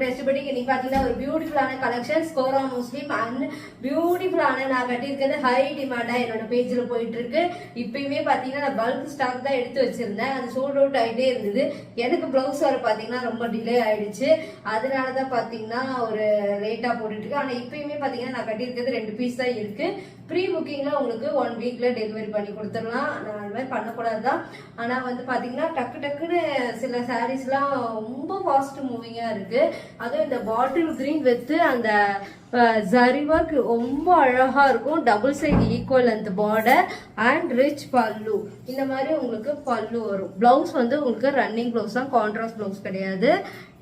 Next படி இன்னைக்கு பாத்தீங்கன்னா ஒரு பியூட்டிஃபுல்லான கலெக்ஷன்ஸ் கோரா முஸ்லிம் அண்ட் பியூட்டிஃபுல்லான நான் கட்டியிருக்கிறது ஹை டிமாண்டா என்னோட பேஜ்ல போயிட்டு இருக்கு. இப்பயுமே பாத்தீங்கன்னா நான் பல்க் ஸ்டாக் தான் எடுத்து வச்சிருந்தேன். அது சோல்ட் அவுட் ஆயிட்டே இருந்தது. எனக்கு பிளவுஸ் வர பாத்தீங்கன்னா ரொம்ப டிலே ஆயிடுச்சு. அதனாலதான் பாத்தீங்கன்னா ஒரு லேட்டா போட்டுட்டு இருக்கு. ஆனா இப்பயுமே பாத்தீங்கன்னா நான் கட்டியிருக்கிறது 2 பீஸ் தான் இருக்கு. ப்ரீ புக்கிங்ல உங்களுக்கு 1 வீக்ல டெலிவரி பண்ணி கொடுத்துடலாம். நான் அது மாதிரி பண்ணக்கூடாதுதான். ஆனா வந்து பாத்தீங்கன்னா டக்கு டக்குன்னு சில சாரீஸ் எல்லாம் ரொம்ப ஃபாஸ்ட் மூவிங்கா இருக்கு. அதுவும் இந்த பாட்டில் கிரீன் வித் அந்த ஜரி ஒர்க் ரொம்ப அழகா இருக்கும். Double side equal length border and rich பல்லு. இந்த மாதிரி உங்களுக்கு பல்லு வரும். பிளவுஸ் வந்து உங்களுக்கு ரன்னிங் பிளவுஸ் தான், கான்ட்ராஸ்ட் பிளவுஸ் கிடையாது.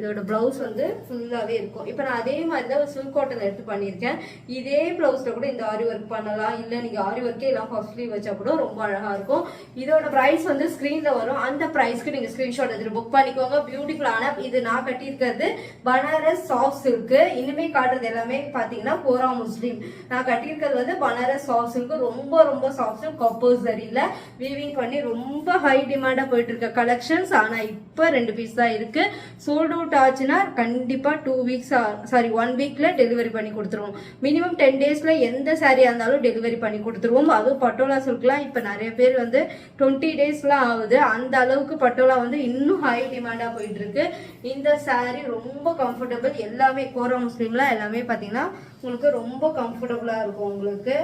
இதோட பிளவுஸ் வந்து ஃபுல்லாவே இருக்கும். இப்போ நான் அதே மாதிரி தான் சில்க் காட்டன் எடுத்து பண்ணியிருக்கேன். இதே பிளவுஸ்ல கூட இந்த ஆரி ஒர்க் பண்ணலாம். இல்ல நீங்க ஆரி ஒர்க்கே எல்லாம் ஃபர்ஸ்ட் ஸ்லீவ் வச்சா கூட ரொம்ப அழகா இருக்கும். இதோட பிரைஸ் வந்து ஸ்கிரீன்ல வரும். அந்த பிரைஸ்க்கு நீங்க ஸ்கிரீன்ஷாட் எடுத்து புக் பண்ணிக்கோங்க. பியூட்டிஃபுல்லான இது நான் கட்டியிருக்கிறது பனாரஸ் சாஃப்ட் சில்க். இனிமே காட்டுறது எல்லாமே பாத்தீங்கன்னா கோரா முஸ்லிம். நான் கட்டியிருக்கிறது வந்து பனாரஸ் சாஃப்ட் சில்க். ரொம்ப ரொம்ப சாஃப்ட் சில்க் கப்போஸ் சரியில்ல வீவிங் பண்ணி ரொம்ப ஹை டிமாண்டா போயிட்டு இருக்க கலெக்ஷன்ஸ். ஆனா இப்ப 2 பீஸ் தான் இருக்கு. சோல்ட் அவுட் ஆச்சுன்னா கண்டிப்பா 2 வீக்ஸ் 1 வீக்ல டெலிவரி பண்ணி கொடுத்துருவோம். மினிமம் 10 டேஸ்ல எந்த சாரியா இருந்தாலும் டெலிவரி பண்ணி கொடுத்துருவோம். அதுவும் பட்டோலா சில்க்லாம் இப்ப நிறைய பேர் வந்து 20 டேஸ்லாம் ஆகுது. அந்த அளவுக்கு பட்டோலா வந்து இன்னும் ஹை டிமாண்டா போயிட்டு இருக்கு. இந்த சாரி ரொம்ப கம்ஃபர்டபுள். எல்லாமே கோரா முஸ்லிம்ல எல்லாமே பாத்தீங்கன்னா உங்களுக்கு ரொம்ப கம்ஃபர்டபுளா இருக்கும். உங்களுக்கு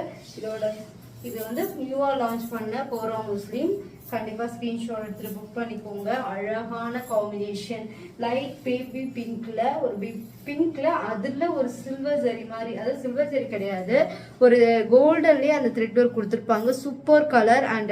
இது வந்து நியூவா லான்ச் பண்ண கோரா முஸ்லிம். கண்டிப்பா ஸ்கிரீன்ஷாட் எடுத்துட்டு புக் பண்ணிக்கோங்க. அழகான காம்பினேஷன் லைட் பேபி பிங்க்ல ஒரு பிங்க்ல அதுல ஒரு சில்வர் ஜரி மாதிரி, அதாவது சில்வர் ஜரி கிடையாது, ஒரு கோல்டன்லயே அந்த த்ரெட் ஒர்க் கொடுத்துருப்பாங்க. சூப்பர் கலர் அண்ட்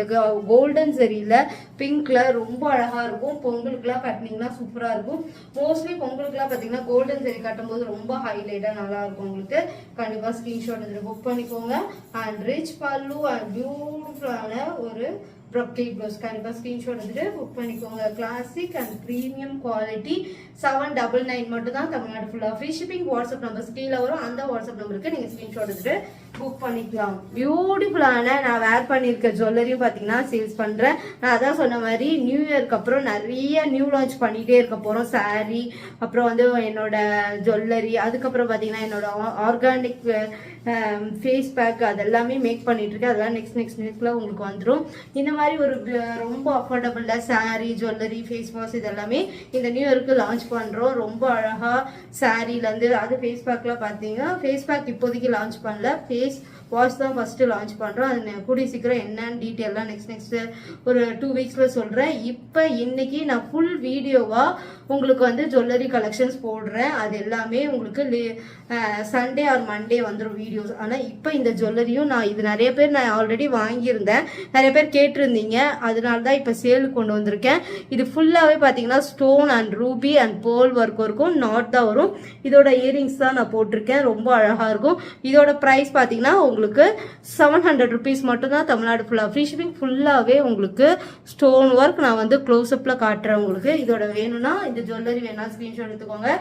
கோல்டன் ஜரியில பிங்க்ல ரொம்ப அழகா இருக்கும். பொங்கலுக்குலாம் கட்டினீங்கன்னா சூப்பரா இருக்கும். மோஸ்ட்லி பொங்கலுக்குலாம் பாத்தீங்கன்னா கோல்டன் ஜரி கட்டும் போது ரொம்ப ஹைலைட்டா நல்லா இருக்கும். உங்களுக்கு கண்டிப்பா ஸ்கிரீன்ஷாட் எடுத்துட்டு புக் பண்ணிக்கோங்க. அண்ட் ரிச் பல்லு அண்ட் பியூட்டிஃபுல்லான ஒரு brocade blouse. கண்டிப்பா ஸ்கிரீன்ஷாட் எடுத்துட்டு புக் பண்ணிக்கோங்க. கிளாசிக் அண்ட் பிரீமியம் குவாலிட்டி 799 மட்டும் தான். தமிழ்நாடு ஃபுல்லா ஃப்ரீ ஷிப்பிங். வாட்ஸ்அப் நம்பர் கீழே வரும். அந்த வாட்ஸ்அப் நம்பருக்கு நீங்க ஸ்கிரீன்ஷாட் எடுத்துட்டு புக் பண்ணிக்கலாம். பியூட்டிஃபுல்லான நான் வேர் பண்ணிருக்க ஜுவல்லரியும் பாத்தீங்கன்னா சேல்ஸ் பண்றேன். நான் அதான் சொன்ன மாதிரி நியூ இயர்க்கு அப்புறம் நிறைய நியூ லான்ச் பண்ணிட்டே இருக்க போறோம். சாரி, அப்புறம் வந்து என்னோட ஜுவல்லரி, அதுக்கப்புறம் பாத்தீங்கன்னா என்னோட ஆர்கானிக் ஃபேஸ் பேக் அதெல்லாமே மேக் பண்ணிட்டு இருக்கேன். அதெல்லாம் நெக்ஸ்ட் வீக்ல உங்களுக்கு வந்துடும். இந்த மாதிரி ஒரு ரொம்ப அஃபோர்டபுள்ல சாரி, ஜுவல்லரி, ஃபேஸ் வாஷ் இதெல்லாமே இந்த நியூ இயருக்கு லான்ச் பண்றோம். ரொம்ப அழகா சாரில இருந்து அது ஃபேஸ் பேக்ல பாத்தீங்கன்னா ஃபேஸ் பேக் இப்போதைக்கு லான்ச் பண்ணல, ஃபேஸ் வாஷ் தான் ஃபர்ஸ்ட் லான்ச் பண்றோம். அது கூடிய சீக்கிரம் என்னன்னு டீட்டெயிலாம் நெக்ஸ்ட் ஒரு 2 வீக்ஸ்ல சொல்றேன். இப்போ இன்னைக்கு நான் ஃபுல் வீடியோவா உங்களுக்கு வந்து ஜுவல்லரி கலெக்ஷன்ஸ் போடுறேன். அது எல்லாமே உங்களுக்கு சண்டே ஆர் மண்டே வந்துடும் வீடியோஸ். ஆனா இப்போ இந்த ஜுவல்லரியும் இது நிறைய பேர் நான் ஆல்ரெடி வாங்கியிருந்தேன், நிறைய பேர் கேட்டிருந்தீங்க. அதனால தான் இப்போ சேலுக்கு கொண்டு வந்திருக்கேன். இது ஃபுல்லாவே பாத்தீங்கன்னா stone and Ruby and pearl work இருக்கும். நாட் தான் வரும். இதோட இயரிங்ஸ் தான் நான் போட்டிருக்கேன். ரொம்ப அழகா இருக்கும். இதோட பிரைஸ் பாத்தீங்கன்னா உங்களுக்கு 700 rupees மட்டும் தான். தமிழ்நாடு ஃபுல்லா ஃப்ரீ ஷிப்பிங். ஃபுல்லாவே உங்களுக்கு ஸ்டோன் ஒர்க். நான் வந்து க்ளோஸ் அப்ல காட்டுறேன் உங்களுக்கு. இதோட வேணும்னா இந்த ஜுவல்லரி வேணா ஸ்கிரீன்ஷாட் எடுத்துக்கோங்க.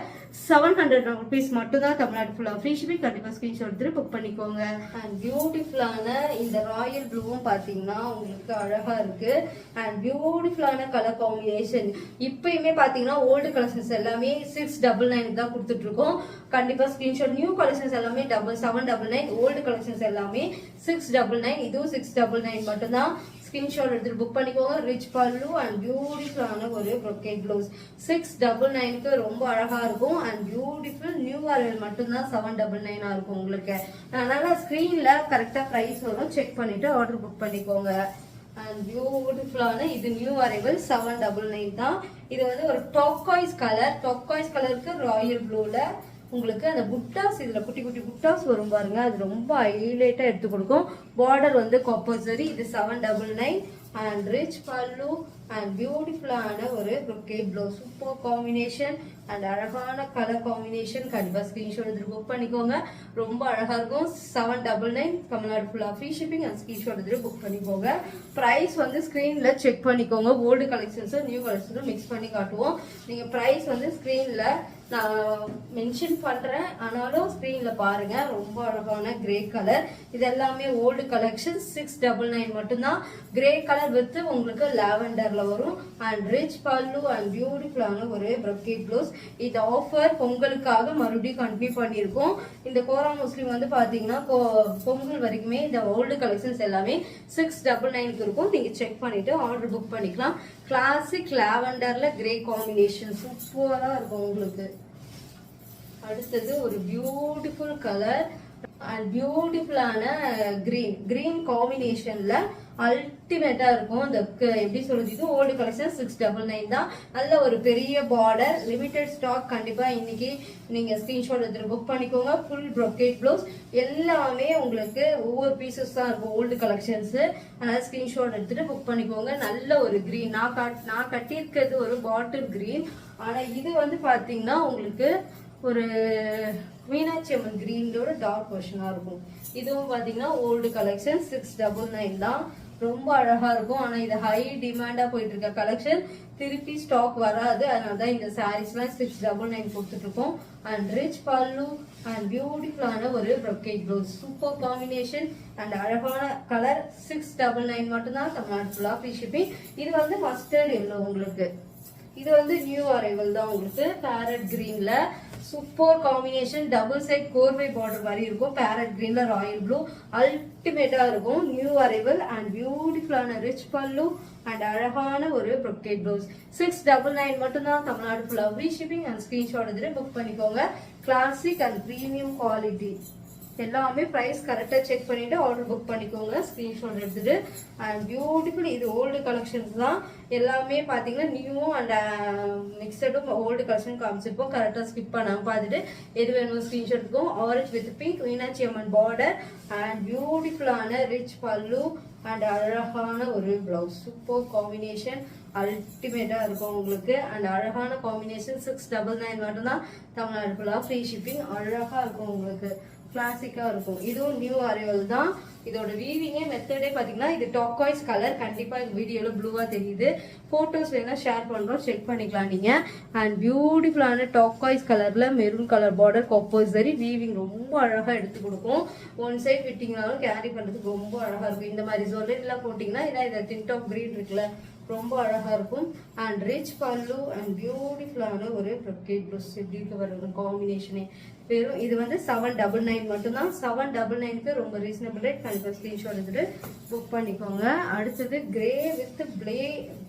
700 rupees மட்டும் தான். தமிழ்நாடு ஃபுல்லா ஃப்ரீ ஷிப்பிங். கண்டிப்பா ஸ்கிரீன்ஷாட் எடுத்து புக் பண்ணிக்கோங்க. அண்ட் பியூட்டிஃபுல்லான இந்த ராயல் ப்ளூவும் பாத்தீங்கன்னா உங்களுக்கு அழகா இருக்கு. அண்ட் பியூட்டிஃபுல்லான கலர் காம்பினேஷன். இப்பயுமே பாத்தீங்கன்னா ஓல்டு கலெக்ஷன்ஸ் எல்லாமே 699 தான் கொடுத்துட்டு இருக்கோம். கண்டிப்பா ஸ்கிரீன்ஷாட். நியூ கலெக்ஷன்ஸ் எல்லாமே 799, ஓல்டு கலெக்ஷன்ஸ் எல்லாமே 699. இதுவும் 699 மட்டும் தான். ஸ்கிரீன்ஷாட் எடுத்துட்டு புக் பண்ணிக்கோங்க. ரிச் பல்லு அண்ட் பியூட்டிஃபுல்லான ஒரு brocade blouse 699க்கு ரொம்ப அழகா இருக்கும். அண்ட் பியூட்டிஃபுல் நியூ அரைவல் மட்டும்தான் 799 இருக்கும் உங்களுக்கு. அதனால ஸ்கிரீன்ல கரெக்டா பிரைஸ் வரும், செக் பண்ணிட்டு ஆர்டர் புக் பண்ணிக்கோங்க. அண்ட் பியூட்டிஃபுல்லான இது நியூ அரைவல் 799 தான். இது வந்து ஒரு டொக்காய்ஸ் கலருக்கு ராயல் ப்ளூல உங்களுக்கு அந்த புட்டாஸ், இதுல குட்டி குட்டி புட்டாஸ் வரும் பாருங்க. அது ரொம்ப ஹைலைட்டா எடுத்து கொடுக்கும். பார்டர் வந்து காப்பர் ஜரி. இது 799 அண்ட் ரிச் பல்லு அண்ட் பியூட்டிஃபுல்லான ஒரு brocade blouse. Super combination and அழகான கலர் காம்பினேஷன். கண்டிப்பா ஸ்கிரீன்ஷாட் எடுத்து புக் பண்ணிக்கோங்க. ரொம்ப அழகா இருக்கும். 799 தமிழ்நாடு ஃபுல்லா ஃப்ரீ ஷிப்பிங். அண்ட் ஸ்கிரீன்ஷாட் எடுத்து புக் பண்ணிக்கோங்க. பிரைஸ் வந்து ஸ்கிரீன்ல செக் பண்ணிக்கோங்க. Old collections new collections mix பண்ணி காட்டுவோம். நீங்க பிரைஸ் வந்து ஸ்கிரீன்ல நான் மென்ஷன் பண்றேன், ஆனாலும் ஸ்கிரீன்ல பாருங்க. ரொம்ப அழகான கிரே கலர். இது எல்லாமே ஓல்டு கலெக்ஷன். 699 மட்டும்தான். கிரே கலர் வித் உங்களுக்கு லாவெண்டர்ல வரும். அண்ட் ரிச் பல்லு அண்ட் பியூட்டிஃபுல்லான ஒரு ப்ரொக்கேட் ப்ளவுஸ். இது ஆஃபர் பொங்கலுக்காக மறுபடியும் கண்டினியூ பண்ணியிருக்கோம். இந்த கோரா முஸ்லிம் வந்து பாத்தீங்கன்னா பொங்கல் வரைக்குமே இந்த ஓல்டு கலெக்ஷன்ஸ் எல்லாமே 699 இருக்கும். நீங்க செக் பண்ணிட்டு ஆர்டர் புக் பண்ணிக்கலாம். கிளாசிக் லாவெண்டர்ல கிரே காம்பினேஷன் சூப்பரா இருக்கும் உங்களுக்கு. அடுத்தது ஒரு பியூட்டிஃபுல் கலர் அண்ட் பியூட்டிஃபுல்லான கிரீன் காம்பினேஷன்ல அல்டிமேட்டா இருக்கும். இந்த எப்படி சொல்றது, இது ஓல்டு கலெக்ஷன் 699 தான். நல்ல ஒரு பெரிய பார்டர், லிமிடெட் ஸ்டாக். கண்டிப்பா இன்னைக்கு நீங்க ஸ்கிரீன்ஷாட் எடுத்து புக் பண்ணிக்கோங்க. ஃபுல் ப்ரொக்கேட் ப்ளவுஸ் எல்லாமே உங்களுக்கு ஒவ்வொரு பீசஸ் தான் இருக்கும் ஓல்டு கலெக்ஷன்ஸ். அதனால ஸ்கிரீன்ஷாட் எடுத்துட்டு புக் பண்ணிக்கோங்க. நல்ல ஒரு கிரீன். நான் கட்டியிருக்கிறது ஒரு பாட்டில் கிரீன். ஆனா இது வந்து பாத்தீங்கன்னா உங்களுக்கு ஒரு மீனாட்சி அம்மன் கிரீனோட டார்க் வெர்ஷனா இருக்கும். இதுவும் பாத்தீங்கன்னா ஓல்டு கலெக்ஷன் 699 தான். ரொம்ப அழகா இருக்கும். ஆனா இது ஹை டிமாண்டா போயிட்டு இருக்க கலெக்ஷன். திருப்பி ஸ்டாக் வராது. அதனாலதான் இந்த சாரீஸ் எல்லாம் 699 கொடுத்துட்டு இருக்கோம். அண்ட் ரிச் பல்லு அண்ட் பியூட்டிஃபுல்லான ஒரு brocade blouse. Super combination and அழகான கலர். 699 மட்டும்தான். தமிழ்நாடு ஃபுல்லா ஃப்ரீ ஷிப்பிங். இது வந்து மஸ்டர்ட் எல்லோ உங்களுக்கு. இது வந்து நியூ அரைவல் தான் உங்களுக்கு. பேரட் கிரீன்ல சூப்பர் காம்பினேஷன். டபுள் சைட் கோர்வை பார்டர் மாதிரி இருக்கும். பேரட் கிரீன்ல ராயல் ப்ளூ அல்டிமேட்டா இருக்கும். நியூ அரைவல் அண்ட் பியூட்டிஃபுல்லான ரிச் பல்லு அண்ட் அழகான ஒரு ப்ரொக்கேட் ப்ளவுஸ். 699 மட்டும்தான். தமிழ்நாடு ஃபுல்லா ஃப்ரீ ஷிப்பிங். அண்ட் ஸ்கிரீன்ஷாட் எடுத்துட்டு புக் பண்ணிக்கோங்க. கிளாசிக் அண்ட் பிரீமியம் குவாலிட்டி எல்லாமே பிரைஸ் கரெக்டா செக் பண்ணிட்டு ஆர்டர் புக் பண்ணிக்கோங்க. ஸ்கிரீன்ஷாட் எடுத்துட்டு. And beautiful. இது ஓல்டு கலெக்ஷன்ஸ் தான். எல்லாமே பாத்தீங்கன்னா நியூ அண்ட் மிக்சடும் ஓல்டு கலெக்ஷன் காமிச்சிருப்போம். கரெக்டா ஸ்கிப் பண்ணாம பார்த்துட்டு எது வேணும் ஸ்கிரீன்ஷாட் இருக்கும். Orange with pink Meenakshi Amman border and பியூட்டிஃபுல்லான ரிச் பல்லு அண்ட் அழகான ஒரு பிளவுஸ். Super combination. அல்டிமேட்டா இருக்கும் உங்களுக்கு. அண்ட் அழகான காம்பினேஷன். 699 மட்டும்தான். தமிழ்நாடு ஃபுல்லா ஃப்ரீ ஷிப்பிங். அழகா இருக்கும் உங்களுக்கு. கிளாசிக்கா இருக்கும். இதுவும் நியூ அரைவல் தான். இதோட வீவிங்கே மெத்தடே பாத்தீங்கன்னா இது டாக்காய்ஸ் கலர். கண்டிப்பா இந்த வீடியோல ப்ளூவா தெரியுது. போட்டோஸ் வேணா ஷேர் பண்றோம், செக் பண்ணிக்கலாம் நீங்க. அண்ட் பியூட்டிஃபுல்லான டாக்காய்ஸ் கலர்ல மெரூன் கலர் பார்டர் கம்போசரி வீவிங் ரொம்ப அழகா எடுத்து கொடுக்கும். ஒன் சைட் விட்டிங்கனாலும் கேரி பண்றதுக்கு ரொம்ப அழகா இருக்கும். இந்த மாதிரி சொல்லிட்டுலாம் போட்டீங்கன்னா இதான் டிண்ட் ஆஃப் கிரீன் இருக்குல்ல, ரொம்ப அழகா இருக்கும். அண்ட் ரிச் பல்லு அண்ட் பியூட்டிஃபுல்லான ஒரு ப்ரொக்கேட் ப்ளவுஸ். எப்படி இருக்க வர காம்பினேஷனே வெறும் இது வந்து 799 மட்டும்தான். 799க்கு ரொம்ப ரீசனபிள் ரேட். கண்டிப்பா ஸ்கிரீன்ஷாட் எடுத்துட்டு புக் பண்ணிக்கோங்க. அடுத்தது grey with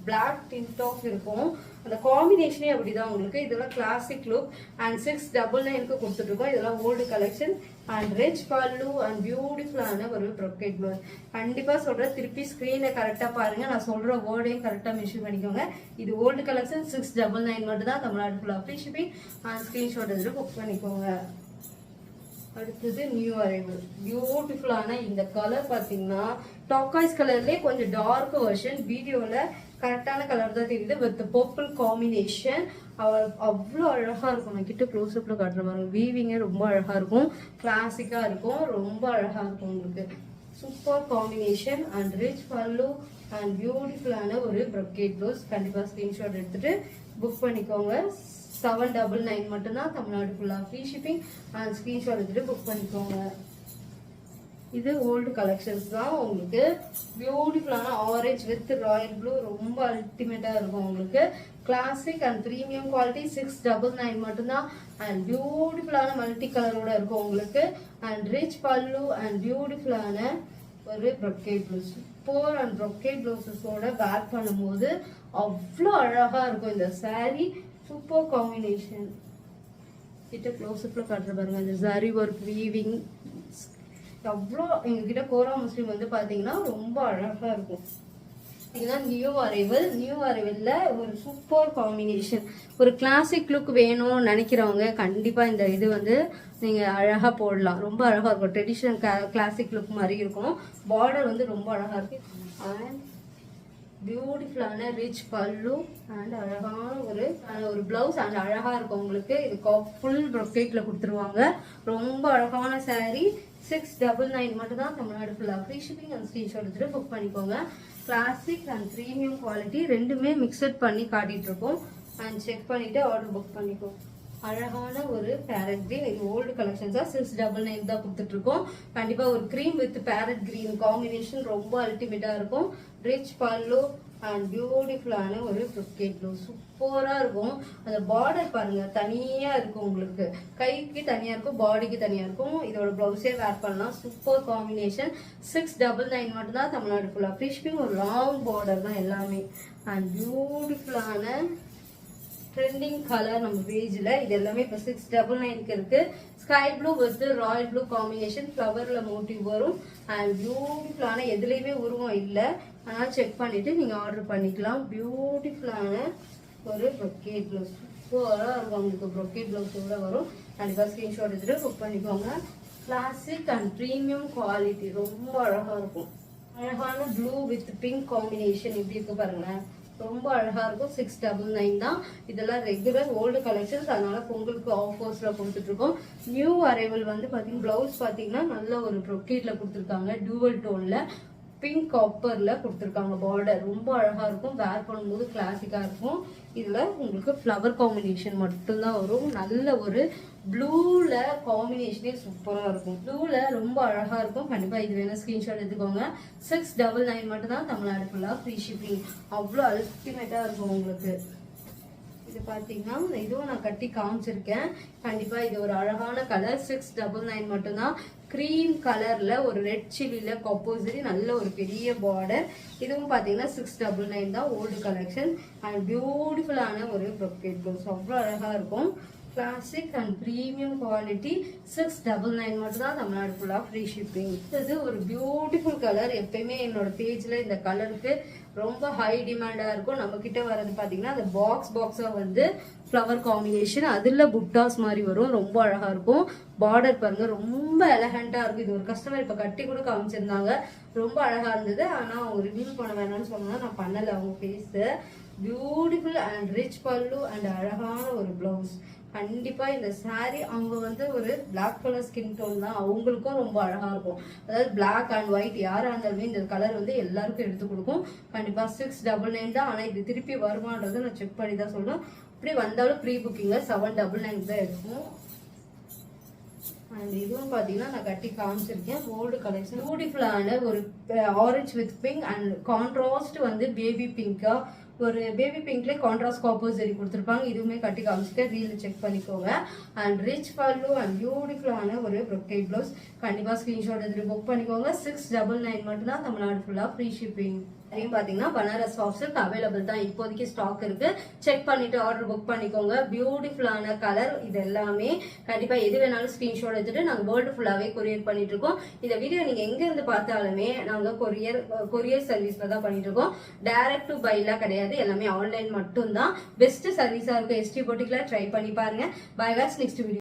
black tint of இருக்கும். அந்த காம்பினேஷனே அப்படிதான் உங்களுக்கு. இதெல்லாம் கிளாசிக் லுக். அண்ட் 699க்கு கொடுத்துட்டு இருக்கோம். இதெல்லாம் old collection. And rich pallu and பியூட்டிஃபுல்லான ஒரு ப்ரொக்கேட் ப்ளவுஸ். கண்டிப்பா சொல்றேன், திருப்பி ஸ்கிரீனை கரெக்டா பாருங்க. நான் சொல்ற வேர்டையும் கரெக்டா மென்ஷன் பண்ணிக்கோங்க. இது ஓல்டு கலெக்ஷன் 699 மட்டும் தான். தமிழ்நாடு ஃபுல்லா ஃப்ரீ ஷிப்பிங். அண்ட் ஸ்கிரீன்ஷாட் எடுத்து புக் பண்ணிக்கோங்க. அடுத்தது நியூ அரைவல். பியூட்டிஃபுல்லான இந்த கலர் பாத்தீங்கன்னா டாக்காய்ஸ் கலர்லயே கொஞ்சம் டார்க் வெர்ஷன். வீடியோல கரெக்டான கலர் தான் தெரியுது. With purple combination. அவ்வளோ அழகா இருக்கும். நான் கிட்ட க்ளோஸ் அப்ல காட்டுற மாதிரி வீவிங்கே ரொம்ப அழகா இருக்கும். கிளாசிக்கா இருக்கும். ரொம்ப அழகா இருக்கும் உங்களுக்கு. Super combination. And rich pallu and பியூட்டிஃபுல்லான ஒரு ப்ரொக்கேட் ப்ளவுஸ். கண்டிப்பா ஸ்கிரீன்ஷாட் எடுத்துட்டு புக் பண்ணிக்கோங்க. 799 மட்டும்தான். தமிழ்நாடு ஃபுல்லா ஃப்ரீ ஷிப்பிங். அண்ட் ஸ்கிரீன்ஷாட் எடுத்துட்டு புக் பண்ணிக்கோங்க. இது ஓல்டு கலெக்ஷன்ஸ் தான் உங்களுக்கு. பியூட்டிஃபுல்லான ஆரஞ்ச் வித் ராயல் ப்ளூ ரொம்ப அல்டிமேட்டா இருக்கும் உங்களுக்கு. Classic and premium quality. 699 மட்டும்தான். அண்ட் பியூட்டிஃபுல்லான மல்டி கலரோட இருக்கும் உங்களுக்கு. அண்ட் ரிச் பல்லு அண்ட் பியூட்டிஃபுல்லான ஒரு brocade blouse. Super. And brocade ப்ளவுஸஸோட வேர் பண்ணும்போது அவ்வளோ அழகா இருக்கும் இந்த சாரீ. Super combination. கிட்ட க்ளோஸ் அப்ல காட்டுற பாருங்க. இந்த சாரி ஒர்க் வீவிங் அவ்வளோ. எங்ககிட்ட கோரா முஸ்லிம் வந்து பாத்தீங்கன்னா ரொம்ப அழகா இருக்கும். இதுதான் நியூ அரைவல். நியூ அரைவல்ல ஒரு சூப்பர் காம்பினேஷன். ஒரு கிளாசிக் லுக் வேணும்னு நினைக்கிறவங்க கண்டிப்பா இந்த இது வந்து நீங்க அழகா போடலாம். ரொம்ப அழகா இருக்கும். ட்ரெடிஷனல் கிளாசிக் லுக் மாதிரி இருக்கும். பார்டர் வந்து ரொம்ப அழகா இருக்கு. அண்ட் பியூட்டிஃபுல்லான ரிச் பல்லு அண்ட் அழகான ஒரு பிளவுஸ். அண்ட் அழகா இருக்கும் உங்களுக்கு. இது ஃபுல் ப்ரொக்கேட்ல கொடுத்துருவாங்க. ரொம்ப அழகான சாரீ. 699 மட்டும் தான். தமிழ்நாடு ஃபுல்லா ஃப்ரீ ஷிப்பிங். அண்ட் ஸ்கிரீன்ஷாட் எடுத்துட்டு புக் பண்ணிக்கோங்க. கிளாசிக் அண்ட் பிரீமியம் குவாலிட்டி ரெண்டுமே மிக்சட் பண்ணி காட்டிட்டு இருக்கோம். அண்ட் செக் பண்ணிட்டு ஆர்டர் புக் பண்ணிக்கோங்க. அழகான ஒரு பேரட் கிரீன். இது ஓல்டு கலெக்ஷன்ஸா 699 தான் கொடுத்துட்டு இருக்கோம். கண்டிப்பா ஒரு cream with farad green combination ரொம்ப அல்டிமேட்டா இருக்கும். ரிச் பல்லு அண்ட் பியூட்டிஃபுல்லான ஒரு ப்ரொக்கேட் ப்ளவுஸ் சூப்பரா இருக்கும். அந்த பார்டர் பாருங்க தனியா இருக்கும், உங்களுக்கு கைக்கு தனியா இருக்கும், பாடிக்கு தனியா இருக்கும். இதோட பிளவுஸே வேர் பண்ணலாம். Super combination. 699 மட்டும் தான் தமிழ்நாடு ஃபுல்லா. Free shipping. ஒரு லாங் பார்டர் தான் எல்லாமே. அண்ட் பியூட்டிஃபுல்லான ட்ரெண்டிங் கலர் நம்ம பேஜ்ல இது எல்லாமே இப்போ 699க்கு இருக்கு. Sky blue with royal blue combination. ஃப்ளவர்ல மோட்டிவ் வரும். அண்ட் பியூட்டிஃபுல்லான எதுலையுமே உருவம் இல்லை, அதனால செக் பண்ணிட்டு நீங்க ஆர்டர் பண்ணிக்கலாம். பியூட்டிஃபுல்லான ஒரு ப்ரொக்கேட் ப்ளவுஸ் சூப்பரா இருக்கும். உங்களுக்கு ப்ரொக்கேட் ப்ளவுஸோட வரும். கண்டிப்பா ஸ்கிரீன்ஷாட் எடுத்துட்டு புக் பண்ணிக்கோங்க. கிளாசிக் அண்ட் ப்ரீமியம் குவாலிட்டி ரொம்ப அழகா இருக்கும். அழகான ப்ளூ வித் பிங்க் காம்பினேஷன் எப்படி இருக்கு பாருங்களேன், ரொம்ப அழகா இருக்கும். 699 தான். இதெல்லாம் ரெகுலர் ஓல்டு கலெக்ஷன்ஸ், அதனால பொங்கலுக்கு ஆஃபர்ஸ்ல கொடுத்துட்டு இருக்கோம். நியூ அரைவல் வந்து பாத்தீங்கன்னா பிளவுஸ் பாத்தீங்கன்னா நல்ல ஒரு ப்ரொக்கேட்ல கொடுத்துருக்காங்க. டூவல் டோன்ல பிங்க் காப்பர்ல கொடுத்துருக்காங்க. பார்டர் ரொம்ப அழகா இருக்கும். வேர் பண்ணும்போது கிளாசிக்கா இருக்கும். இதுல உங்களுக்கு ஃப்ளவர் காம்பினேஷன் மட்டும்தான் வரும். நல்ல ஒரு ப்ளூல காம்பினேஷனே சூப்பரா இருக்கும். ப்ளூல ரொம்ப அழகா இருக்கும். கண்டிப்பா இது வேணும் ஸ்கிரீன்ஷாட் எடுத்துக்கோங்க. 699 மட்டும் தான் தமிழ்நாடு ஃபுல்லா ஃப்ரீ ஷிப்பிங். அவ்வளோ அல்டிமேட்டா இருக்கும் உங்களுக்கு. இது பாத்தீங்கன்னா இதுவும் நான் கட்டி காமிச்சிருக்கேன். கண்டிப்பா இது ஒரு அழகான கலர். 699 மட்டும்தான். கிரீம் கலர்ல ஒரு ரெட் சில்லில கம்போசரி நல்ல ஒரு பெரிய பார்டர். இதுவும் பாத்தீங்கன்னா 699 தான். ஓல்டு கலெக்ஷன் அண்ட் பியூட்டிஃபுல்லான ஒரு ப்ரொக்கேட் ப்ளவுஸ் அவ்வளோ அழகா இருக்கும். Classic and premium quality. 699 மட்டும் தான் தமிழ்நாடு ஃபுல்லா ஃப்ரீ ஷிப்பிங். இது ஒரு பியூட்டிஃபுல் கலர். எப்பயுமே என்னோட பேஜ்ல இந்த கலருக்கு ரொம்ப ஹை டிமாண்டா இருக்கும். நம்ம கிட்ட வர்றது பாத்தீங்கன்னா அந்த பாக்ஸா வந்து ஃப்ளவர் காம்பினேஷன், அதுல புட்டாஸ் மாதிரி வரும். ரொம்ப அழகா இருக்கும். பார்டர் பாருங்க ரொம்ப எலகண்டா இருக்கும். இது ஒரு கஸ்டமர் இப்ப கட்டி கூட காமிச்சிருந்தாங்க. ரொம்ப அழகா இருந்தது. ஆனா அவங்க ரிவ்யூ பண்ண வேணாம்னு சொன்னா நான் பண்ணல. அவங்க face beautiful and rich pallu and அழகான ஒரு பிளவுஸ். கண்டிப்பா இந்த சாரி அவங்க வந்து ஒரு பிளாக் கலர் ஸ்கின் டோன் தான், அவங்களுக்கும் ரொம்ப அழகா இருக்கும். அதாவது பிளாக் அண்ட் ஒயிட் யாரா இருந்தாலுமே இந்த கலர் வந்து எல்லாருக்கும் எடுத்து கொடுக்கும். கண்டிப்பா 699 தான். ஆனா இது திருப்பி வருமானதை நான் செக் பண்ணி தான் சொல்றேன். அப்படி வந்தாலும் ப்ரீ புக்கிங்ல 799 தான் இருக்கும். அண்ட் இதுவும் பாத்தீங்கன்னா நான் கட்டி காமிச்சிருக்கேன். Old collection. பியூட்டிஃபுல்லான ஒரு orange with pink and contrast வந்து பேபி பிங்கா, ஒரு பேபி பிங்க்ல கான்ட்ராஸ்ட் காப்போசரி கொடுத்துருப்பாங்க. இதுவுமே கட்டி காமிச்சிட்டு ரீல் செக் பண்ணிக்கோங்க. அண்ட் ரிச் பல்லு அண்ட் பியூட்டிஃபுல்லான ஒரு ப்ரொக்கேட் ப்ளவுஸ். கண்டிப்பா ஸ்கிரீன்ஷாட் எடுத்து புக் பண்ணிக்கோங்க. 699 மட்டும் தான் தமிழ்நாடு ஃபுல்லா ஃப்ரீ ஷிப்பிங். அதையும் பாத்தீங்கன்னா பனாரஸ் சாஃப்ட் சில்க் அவைலபிள் தான். இப்போதைக்கு ஸ்டாக் இருக்கு. செக் பண்ணிட்டு ஆர்டர் புக் பண்ணிக்கோங்க. பியூட்டிஃபுல்லான கலர். இது எல்லாமே கண்டிப்பா எது வேணாலும் ஸ்கிரீன்ஷாட் எடுத்துட்டு நாங்க வேர்ல்டு ஃபுல்லாவே கொரியர் பண்ணிட்டு இருக்கோம். இந்த வீடியோ நீங்க எங்க இருந்து பார்த்தாலுமே நாங்க கொரியர் சர்வீஸ்ல தான் பண்ணிட்டு இருக்கோம். டைரக்ட் டு பைலாம் கிடையாது. எல்லாமே ஆன்லைன் மட்டும் தான். பெஸ்ட் சர்வீஸா இருக்கும். எஸ்டி போட்டிக்ல ட்ரை பண்ணி பாருங்க. Bye watch next video.